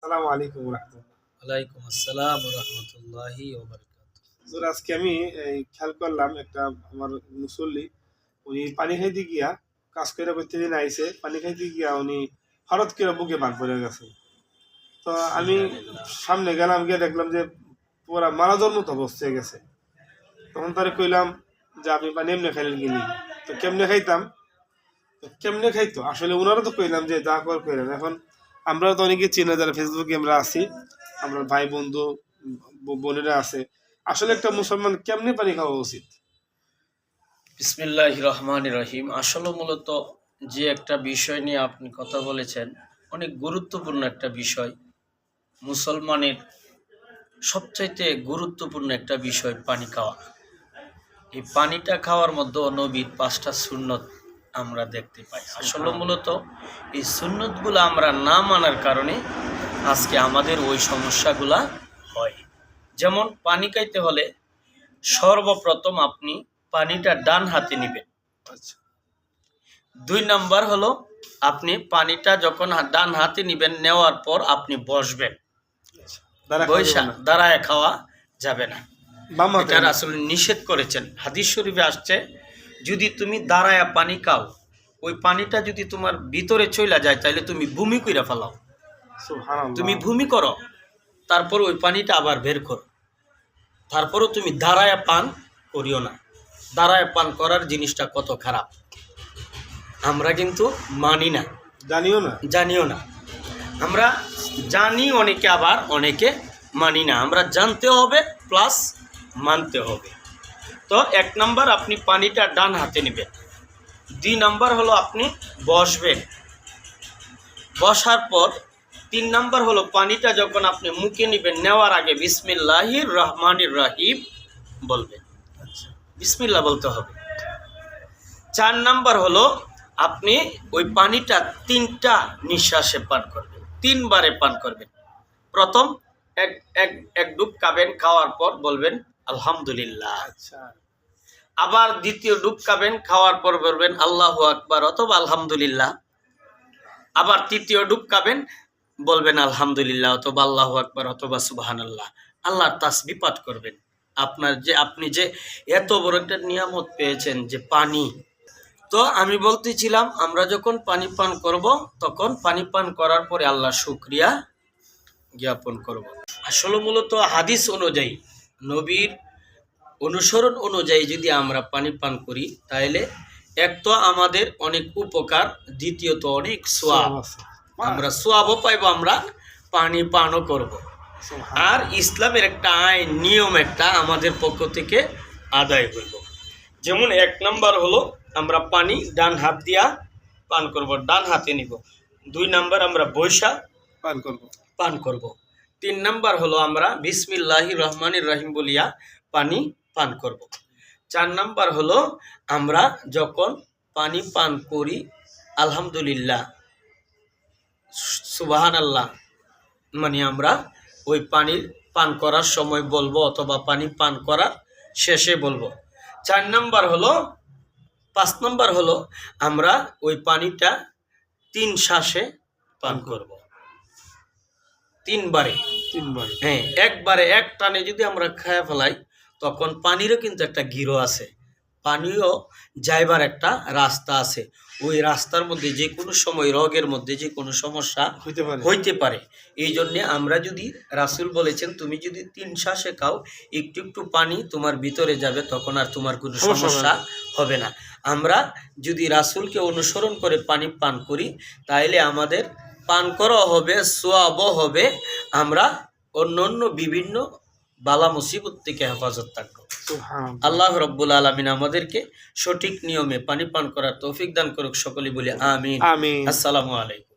আসসালামু আলাইকুম রাহমাতুল্লাহ। ওয়ালাইকুম আসসালাম ওয়া রাহমাতুল্লাহি ওয়া বারাকাতুহু। হুজুর, আজকে আমি খেয়াল করলাম একটা আমার মুসল্লি, উনি পানি খাইতে গিয়া কাজ করে প্রতিদিন আইছে, পানি খাইতে গিয়া উনি হঠাৎ করে বুকে পান পড়ে গেছে। তো আমি সামনে গেলাম, গিয়ে দেখলাম যে পুরা মারা যাওয়ার মতো অবস্থা হয়ে গেছে। তখন তারে কইলাম যে আপনি পানি এমনি খাইলেন কিনি, তো কেমনে খাইতাম, তো কেমনে খাইতো আসলে ওনারা তো কইলাম যে যা কর কইলেন। এখন আমরা তো অনেকে চিনি যারা ফেসবুকে আমরা আছি, আমরা ভাই বন্ধু বোনেরা আছে, আসলে একটা মুসলমান কেমনে পানি খাওয়া উচিত? বিসমিল্লাহির রহমানির রহিম। আসলে মূলত যে একটা বিষয় নিয়ে আপনি কথা বলেছেন, অনেক গুরুত্বপূর্ণ একটা বিষয়। মুসলমানের সবচাইতে গুরুত্বপূর্ণ একটা বিষয় পানি খাওয়া। এই পানিটা খাওয়ার মধ্যে নবীর 5টা সুন্নত আমরা দেখতে পাই। আসলে মূলত এই সুন্নতগুলো আমরা না মানার কারণে আজকে আমাদের ওই সমস্যাগুলা হয়। যেমন পানি খাইতে হলে সর্বপ্রথম আপনি পানিটা ডান হাতে নেবেন। আচ্ছা। 2 নাম্বার হলো আপনি পানিটা যখন ডান হাতে নেবেন, নেওয়ার পর আপনি বসবেন। বৈশা দাঁড়ায় খাওয়া যাবে না, এটা রাসূল নিষেধ করেছেন। হাদিস শরীফে আসছে, যদি তুমি দাঁড়ায়া পানি খাও, ওই পানিটা যদি তোমার ভিতরে চলে যায় তাহলে তুমি বমি কইরা ফেলাও। তুমি বমি করো, তারপর ওই পানিটা আবার বের করো, তারপরও তুমি দাঁড়ায়া পান করিও না। দাঁড়ায় পান করার জিনিসটা কত খারাপ আমরা কিন্তু মানি না, জানিও না। আমরা জানি অনেকে, আবার অনেকে মানি না। আমরা জানতে হবে প্লাস মানতে হবে। তো 1 নাম্বার আপনি পানিটা ডান হাতে নেবেন। 2 নাম্বার হলো আপনি বসবেন। বসার পর 3 নাম্বার হলো পানিটা যখন আপনি মুখে নেবেন, নেওয়ার আগে বিসমিল্লাহির রহমানির রহিম বলবেন। বিসমিল্লাহ বলতে হবে। 4 নাম্বার হলো আপনি ওই পানিটা 3টা নিঃশ্বাসে পান করবেন, 3 বারে পান করবেন। প্রথম এক ডুব খাবেন, খাওয়ার পর বলবেন আলহামদুলিল্লাহ। আবার দ্বিতীয় ডুব খাবেন, খাওয়ার পর বলবেন আল্লাহু আকবার অথবা আলহামদুলিল্লাহ। আবার তৃতীয় ডুব খাবেন, বলবেন আলহামদুলিল্লাহ অথবা আল্লাহু আকবার অথবা সুবহানাল্লাহ। আল্লাহর তাসবিহ পাঠ করবেন। আপনি যে এত বড় একটা নিয়ামত পেয়েছেন যে পানি। তো আমি বলতেছিলাম, আমরা যখন পানি পান করব, তখন পানি পান করার পরে আল্লাহর শুকরিয়া জ্ঞাপন করব। আসলে মূলত হাদিস অনুযায়ী, নবীর অনুসরণ অনুযায়ী যদি আমরা পানি পান করি, তাহলে এক তো আমাদের অনেক উপকার, দ্বিতীয়ত অনেক সোয়াব। আমরা সোয়াবও পাইব, আমরা পানি পানও করব। আর ইসলামের একটা আইন, নিয়ম একটা আমাদের পক্ষ থেকে আদায় করব। যেমন 1 নাম্বার হলো আমরা পানি ডান হাত দিয়া পান করব, ডান হাতে নিব। 2 নাম্বার আমরা বৈশা পান করব। 3 নাম্বার হলো আমরা বিসমিল্লাহির রহমানির রহিম বলিয়া পানি পান করব। 4 নাম্বার হলো আমরা যখন পানি পান করি আলহামদুলিল্লাহ সুবহানাল্লাহ মানে আমরা ওই পানির পান করার সময় বলবো অথবা পানি পান করার শেষে বলবো। 4 নাম্বার হলো 5 নাম্বার হলো আমরা ওই পানিটা 3 শ্বাসে পান করব। 3 বারে। হ্যাঁ, একবারে এক টানে যদি আমরা খেয়ে ফেলাই, তখন পানিরও কিন্তু একটা গিরো আছে, পানিও যাইবার একটা রাস্তা আছে। ওই রাস্তার মধ্যে যে কোনো সময় রোগের মধ্যে যে কোনো সমস্যা হইতে পারে। এই জন্যে আমরা যদি, রাসূল বলেছেন, তুমি যদি 3 শ্বাসে খাও, একটু একটু পানি তোমার ভিতরে যাবে, তখন আর তোমার কোনো সমস্যা হবে না। আমরা যদি রাসূলকে অনুসরণ করে পানি পান করি, তাহলে আমাদের পান করা হবে, সোয়াবও হবে, আমরা অন্য বিভিন্ন বালা মুসিবত থেকে হেফাজত থাকবো। আল্লাহ রাব্বুল আলামিন আমাদেরকে সঠিক নিয়মে পানি পান করার তৌফিক দান করুক। সকলেই বলি আমিন। আসসালামু আলাইকুম।